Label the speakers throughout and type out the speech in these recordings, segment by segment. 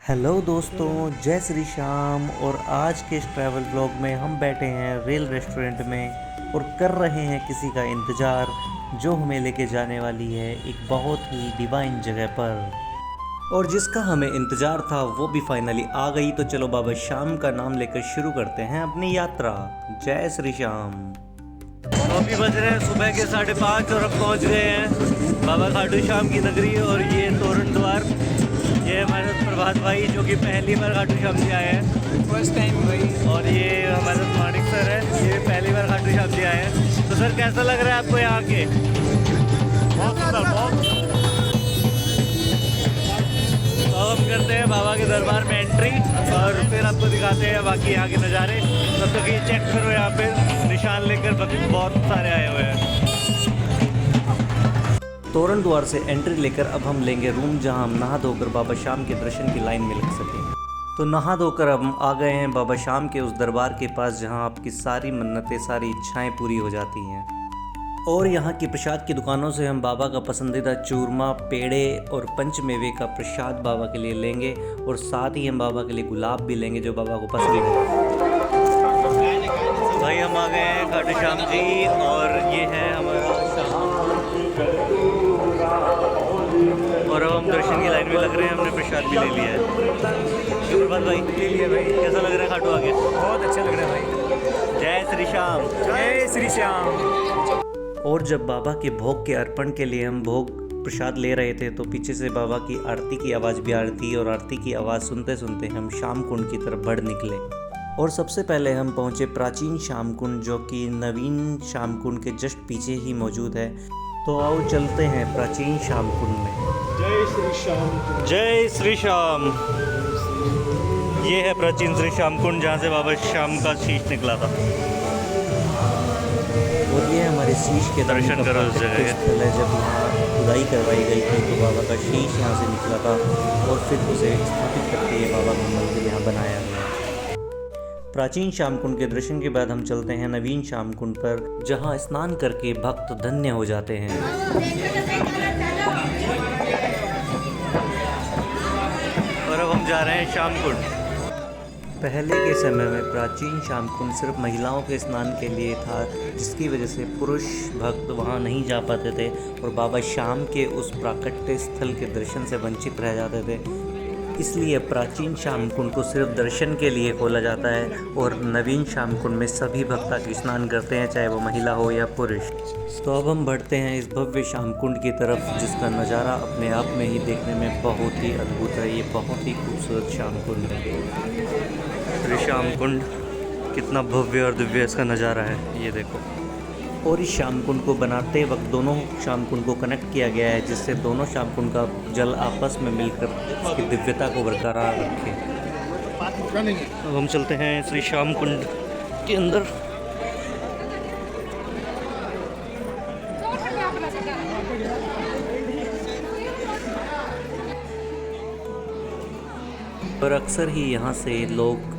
Speaker 1: Hello दोस्तों, जय श्री श्याम। और आज के इस ट्रैवल व्लॉग में हम बैठे हैं रेल रेस्टोरेंट में और कर रहे हैं किसी का इंतज़ार जो हमें लेके जाने वाली है एक बहुत ही डिवाइन जगह पर। और जिसका हमें इंतज़ार था वो भी फाइनली आ गई। तो चलो बाबा श्याम का नाम लेकर शुरू करते हैं अपनी यात्रा। जय श्री श्याम। तो अभी बज रहे हैं सुबह के 5:30 और अब पहुंच गए हैं बाबा खाटू श्याम की नगरी। और ये तोरण द्वार, ये हमारे साथ प्रभात भाई जो कि पहली बार खाटू श्याम जी आए हैं,
Speaker 2: फर्स्ट टाइम भाई।
Speaker 1: और ये हमारे साथ मानिक सर है, ये पहली बार खाटू श्याम जी आए हैं। तो सर कैसा लग रहा है आपको यहाँ के?
Speaker 2: बहुत सुंदर, बहुत।
Speaker 1: तो अब हम करते हैं बाबा के दरबार में एंट्री और फिर आपको दिखाते हैं बाकी यहाँ के नज़ारे। तब तक ये चेक करो, यहाँ पे निशान लेकर बहुत सारे आए हुए हैं। तोरण द्वार से एंट्री लेकर अब हम लेंगे रूम, जहां हम नहा धोकर बाबा श्याम के दर्शन की लाइन में लग सकें। तो नहा धोकर अब हम आ गए हैं बाबा श्याम के उस दरबार के पास जहां आपकी सारी मन्नतें, सारी इच्छाएं पूरी हो जाती हैं। और यहाँ की प्रसाद की दुकानों से हम बाबा का पसंदीदा चूरमा, पेड़े और पंचमेवे का प्रसाद बाबा के लिए लेंगे। और साथ ही हम बाबा के लिए गुलाब भी लेंगे जो बाबा को पसंद है। भाई हम आ गए हैं खाटू श्याम जी और ये है हमारा और अब हम दर्शन की लाइन में लग रहे हैं। हमने प्रसाद भी ले लिया है। प्रभात भाई
Speaker 2: ले लिया भाई।
Speaker 1: कैसा लग रहा है खाटू आगे?
Speaker 2: बहुत अच्छा लग रहा है भाई।
Speaker 1: जय श्री श्याम।
Speaker 2: जय श्री श्याम।
Speaker 1: और जब बाबा के भोग के अर्पण के लिए हम भोग प्रसाद ले रहे थे तो पीछे से बाबा की आरती की आवाज़ भी आ रही थी। और आरती की आवाज़ सुनते सुनते हम श्याम कुंड की तरफ बढ़ निकले। और सबसे पहले हम पहुंचे प्राचीन श्याम कुंड जो कि नवीन श्याम कुंड के जस्ट पीछे ही मौजूद है। तो आओ चलते हैं प्राचीन श्याम कुंड में।
Speaker 2: जय श्री श्याम।
Speaker 1: जय श्री श्याम। ये है प्राचीन श्री श्याम कुंड जहाँ से बाबा श्याम का शीश निकला था। और ये हमारे शीश के दर्शन करो उस जगह के। पहले जब यहाँ खुदाई करवाई गई थी तो बाबा का शीश यहाँ से निकला था और फिर उसे स्थापित करके ये बाबा का मंदिर यहाँ बनाया गया। प्राचीन श्याम कुंड के दर्शन के बाद हम चलते हैं नवीन श्याम कुंड पर, जहाँ स्नान करके भक्त धन्य हो जाते हैं। और अब हम जा रहे हैं श्याम कुंड। पहले के समय में प्राचीन श्याम कुंड सिर्फ महिलाओं के स्नान के लिए था, जिसकी वजह से पुरुष भक्त वहां नहीं जा पाते थे और बाबा श्याम के उस प्राकट्य स्थल के दर्शन से वंचित रह जाते थे। इसलिए प्राचीन श्याम कुंड को सिर्फ दर्शन के लिए खोला जाता है और नवीन श्याम कुंड में सभी भक्त आके स्नान करते हैं, चाहे वो महिला हो या पुरुष। तो अब हम बढ़ते हैं इस भव्य श्याम कुंड की तरफ, जिसका नज़ारा अपने आप में ही देखने में बहुत ही अद्भुत है। ये बहुत ही खूबसूरत श्याम कुंड है। श्री श्याम कुंड कितना भव्य और दिव्य इसका नज़ारा है, ये देखो। और इस श्याम कुंड को बनाते वक्त दोनों श्याम कुंड को कनेक्ट किया गया है, जिससे दोनों श्याम कुंड का जल आपस में मिलकर उसकी दिव्यता को बरकरार रखे। अब हम चलते हैं श्री श्याम कुंड के अंदर। और अक्सर ही यहाँ से लोग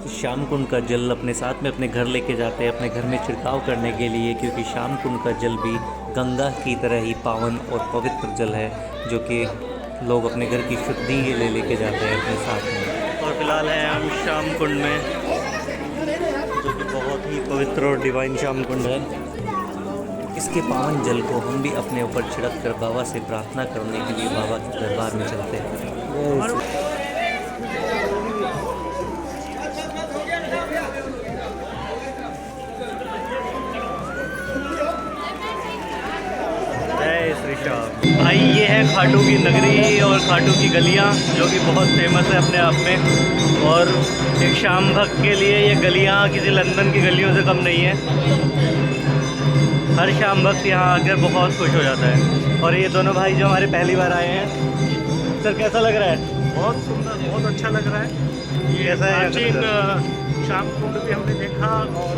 Speaker 1: श्याम कुंड का जल अपने साथ में अपने घर लेके जाते हैं, अपने घर में छिड़काव करने के लिए, क्योंकि श्याम कुंड का जल भी गंगा की तरह ही पावन और पवित्र जल है, जो कि लोग अपने घर की शुद्धि के लिए लेके जाते हैं अपने साथ में। और फिलहाल हैं हम श्याम कुंड में, जो कि बहुत ही पवित्र और डिवाइन श्याम कुंड है। इसके पावन जल को हम भी अपने ऊपर छिड़क कर बाबा से प्रार्थना करने के लिए बाबा के दरबार में चलते हैं। भाई ये है खाटू की नगरी और खाटू की गलियाँ, जो कि बहुत फेमस है अपने आप में। और एक श्याम भक्त के लिए ये गलियाँ किसी लंदन की गलियों से कम नहीं है। हर श्याम भक्त यहाँ आकर बहुत खुश हो जाता है। और ये दोनों भाई जो हमारे पहली बार आए हैं, सर कैसा लग रहा है?
Speaker 2: बहुत सुंदर, बहुत अच्छा लग रहा है।
Speaker 1: ये कैसा है?
Speaker 2: प्राचीन श्याम कुंड भी हमने देखा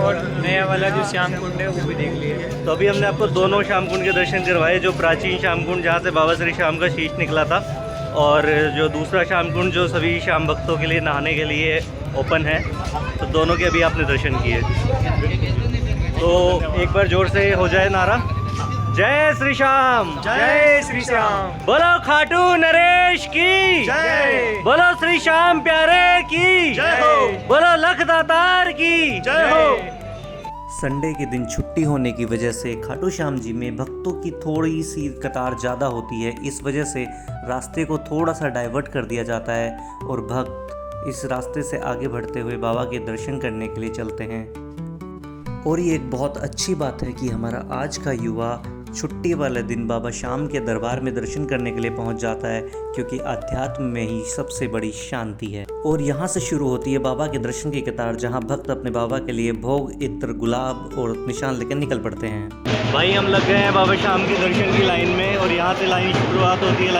Speaker 2: और नया वाला जो श्याम कुंड है वो भी देख लिया।
Speaker 1: तो अभी हमने आपको दोनों श्याम कुंड के दर्शन करवाए, जो प्राचीन श्याम कुंड जहाँ से बाबा श्री श्याम का शीश निकला था, और जो दूसरा श्याम कुंड जो सभी श्याम भक्तों के लिए नहाने के लिए ओपन है। तो दोनों के अभी आपने दर्शन किए। तो एक बार जोर से हो जाए नारा, जय श्री श्याम,
Speaker 2: जय श्री श्याम।
Speaker 1: बोलो खाटू नरेश की
Speaker 2: जय।
Speaker 1: बोलो श्री श्याम प्यारे की
Speaker 2: जय हो।
Speaker 1: बोलो लख दातार की
Speaker 2: जय हो।
Speaker 1: संडे के दिन छुट्टी होने की वजह से खाटू श्याम जी में भक्तों की थोड़ी सी कतार ज़्यादा होती है। इस वजह से रास्ते को थोड़ा सा डाइवर्ट कर दिया जाता है और भक्त इस रास्ते से आगे बढ़ते हुए बाबा के दर्शन करने के लिए चलते हैं। और ये एक बहुत अच्छी बात है कि हमारा आज का युवा छुट्टी वाले दिन बाबा श्याम के दरबार में दर्शन करने के लिए पहुंच जाता है, क्योंकि अध्यात्म में ही सबसे बड़ी शांति है। और यहाँ से शुरू होती है बाबा के दर्शन की कतार, जहाँ भक्त अपने बाबा के लिए भोग, इत्र, गुलाब और निशान लेकर निकल पड़ते हैं। भाई हम लग गए हैं बाबा श्याम के दर्शन की लाइन में और यहाँ से लाइन शुरुआत होती है।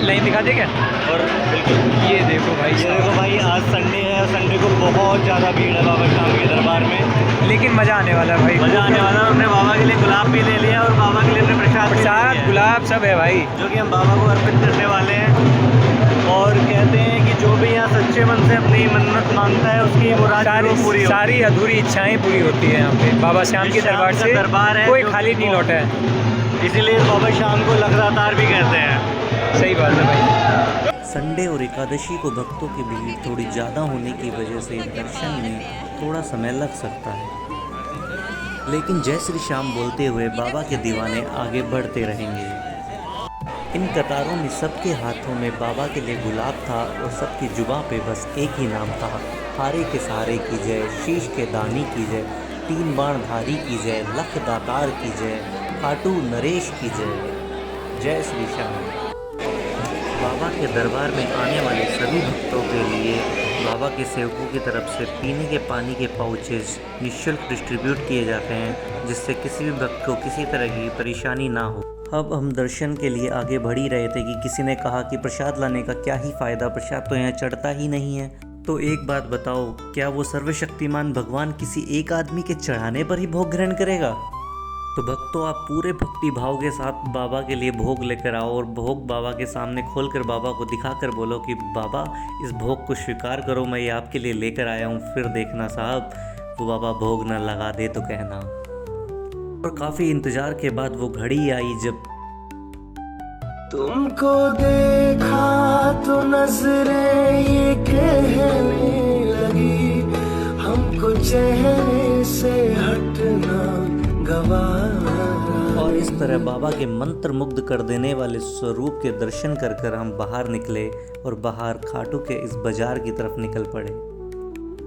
Speaker 2: लाइन दिखा दे क्या?
Speaker 1: और बिल्कुल
Speaker 2: ये देखो भाई,
Speaker 1: ये देखो भाई, आज संडे है। संडे को बहुत ज़्यादा भीड़ है बाबा श्याम के दरबार में,
Speaker 2: लेकिन मज़ा आने वाला है भाई,
Speaker 1: मज़ा आने वाला है। हमने बाबा के लिए गुलाब भी ले लिया और बाबा के लिए हमने प्रसाद
Speaker 2: गुलाब सब है भाई,
Speaker 1: जो कि हम बाबा को अर्पित करने वाले हैं। और कहते हैं कि जो भी यहाँ सच्चे मन से अपनी मन्नत मांगता है उसकी मुराद पूरी
Speaker 2: सारी अधूरी इच्छाएं पूरी होती है यहाँ पे। बाबा श्याम के दरबार से
Speaker 1: दरबार है,
Speaker 2: कोई खाली नहीं लौटा है,
Speaker 1: इसीलिए बाबा श्याम को लखदातार भी कहते हैं।
Speaker 2: सही बात है भाई।
Speaker 1: संडे और एकादशी को भक्तों की भीड़ थोड़ी ज़्यादा होने की वजह से दर्शन में थोड़ा समय लग सकता है, लेकिन जय श्री श्याम बोलते हुए बाबा के दीवाने आगे बढ़ते रहेंगे। इन कतारों में सबके हाथों में बाबा के लिए गुलाब था और सबकी जुबां पे बस एक ही नाम था, हारे के सहारे की जय, शीश के दानी की जय, तीन बाण धारी की जय, लख दातार की जय, खाटू नरेश की जय। जय श्री श्याम। बाबा के दरबार में आने वाले सभी भक्तों के लिए बाबा के सेवकों की तरफ से पीने के पानी के पाउचेज निःशुल्क डिस्ट्रीब्यूट किए जाते हैं, जिससे किसी भी भक्त को किसी तरह की परेशानी ना हो। अब हम दर्शन के लिए आगे बढ़ ही रहे थे कि किसी ने कहा कि प्रसाद लाने का क्या ही फ़ायदा, प्रसाद तो यहाँ चढ़ता ही नहीं है। तो एक बात बताओ, क्या वो सर्वशक्तिमान भगवान किसी एक आदमी के चढ़ाने पर ही भोग ग्रहण करेगा? तो भक्तों, आप पूरे भक्ति भाव के साथ बाबा के लिए भोग लेकर आओ और भोग बाबा के सामने खोलकर बाबा को दिखाकर बोलो कि बाबा इस भोग को स्वीकार करो, मैं ये आपके लिए लेकर आया हूँ। फिर देखना साहब, वो बाबा भोग न लगा दे तो कहना। और काफ़ी इंतज़ार के बाद वो घड़ी आई जब
Speaker 3: तुमको देखा तो नजरें ये कहने लगी, हमको चेहरे से हटना गवारा।
Speaker 1: और इस तरह बाबा के मंत्र मुग्ध कर देने वाले स्वरूप के दर्शन कर कर हम बाहर निकले और बाहर खाटू के इस बाजार की तरफ निकल पड़े।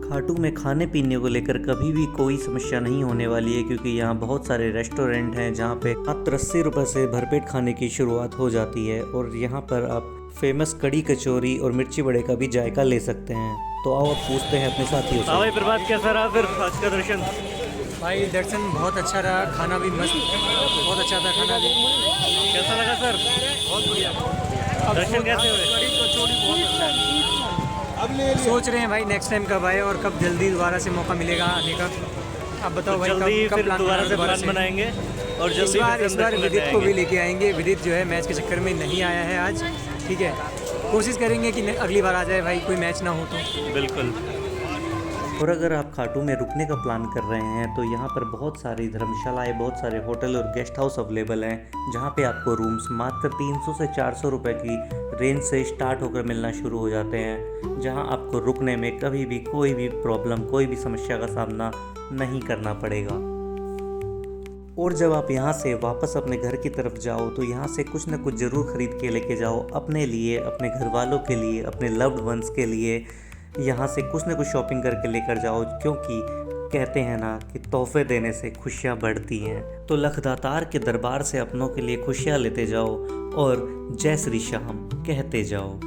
Speaker 1: खाटू में खाने पीने को लेकर कभी भी कोई समस्या नहीं होने वाली है, क्योंकि यहाँ बहुत सारे रेस्टोरेंट हैं जहाँ पे मात्र 80 रुपये से भरपेट खाने की शुरुआत हो जाती है। और यहाँ पर आप फेमस कड़ी कचौरी और मिर्ची बड़े का भी जायका ले सकते हैं। तो आओ अब पूछते हैं अपने साथियों से। भाई प्रभात, कैसा रहा फिर आज का दर्शन?
Speaker 2: भाई दर्शन बहुत अच्छा रहा, खाना भी मस्त, बहुत अच्छा था खाना भी।
Speaker 1: कैसा लगा सर?
Speaker 2: बहुत बढ़िया।
Speaker 1: दर्शन कैसे हुए?
Speaker 2: कड़ी कचौड़ी बहुत अच्छा है। सोच रहे हैं भाई नेक्स्ट टाइम कब आए और कब जल्दी दोबारा से मौका मिलेगा आने का। आप बताओ भाई,
Speaker 1: जल्दी
Speaker 2: कब
Speaker 1: फिर
Speaker 2: प्लान
Speaker 1: दोबारा से प्लान बनाएंगे और
Speaker 2: इस बार विदित को भी लेके आएंगे। विदित जो है मैच के चक्कर में नहीं आया है आज, ठीक है। कोशिश करेंगे कि अगली बार आ जाए भाई, कोई मैच ना हो तो।
Speaker 1: बिल्कुल। और अगर आप खाटू में रुकने का प्लान कर रहे हैं तो यहाँ पर बहुत सारी धर्मशालाएँ, बहुत सारे होटल और गेस्ट हाउस अवेलेबल हैं, जहाँ पे आपको रूम्स मात्र 300 से 400 रुपये की रेंज से स्टार्ट होकर मिलना शुरू हो जाते हैं, जहाँ आपको रुकने में कभी भी कोई भी प्रॉब्लम, कोई भी समस्या का सामना नहीं करना पड़ेगा। और जब आप यहाँ से वापस अपने घर की तरफ जाओ तो यहाँ से कुछ न कुछ ज़रूर ख़रीद के लेके जाओ, अपने लिए, अपने घर वालों के लिए, अपने लव्ड वंस के लिए। यहाँ से कुछ न कुछ शॉपिंग करके लेकर जाओ, क्योंकि कहते हैं ना कि तोहफे देने से खुशियाँ बढ़ती हैं। तो लखदातार के दरबार से अपनों के लिए खुशियाँ लेते जाओ और जय श्री श्याम कहते जाओ।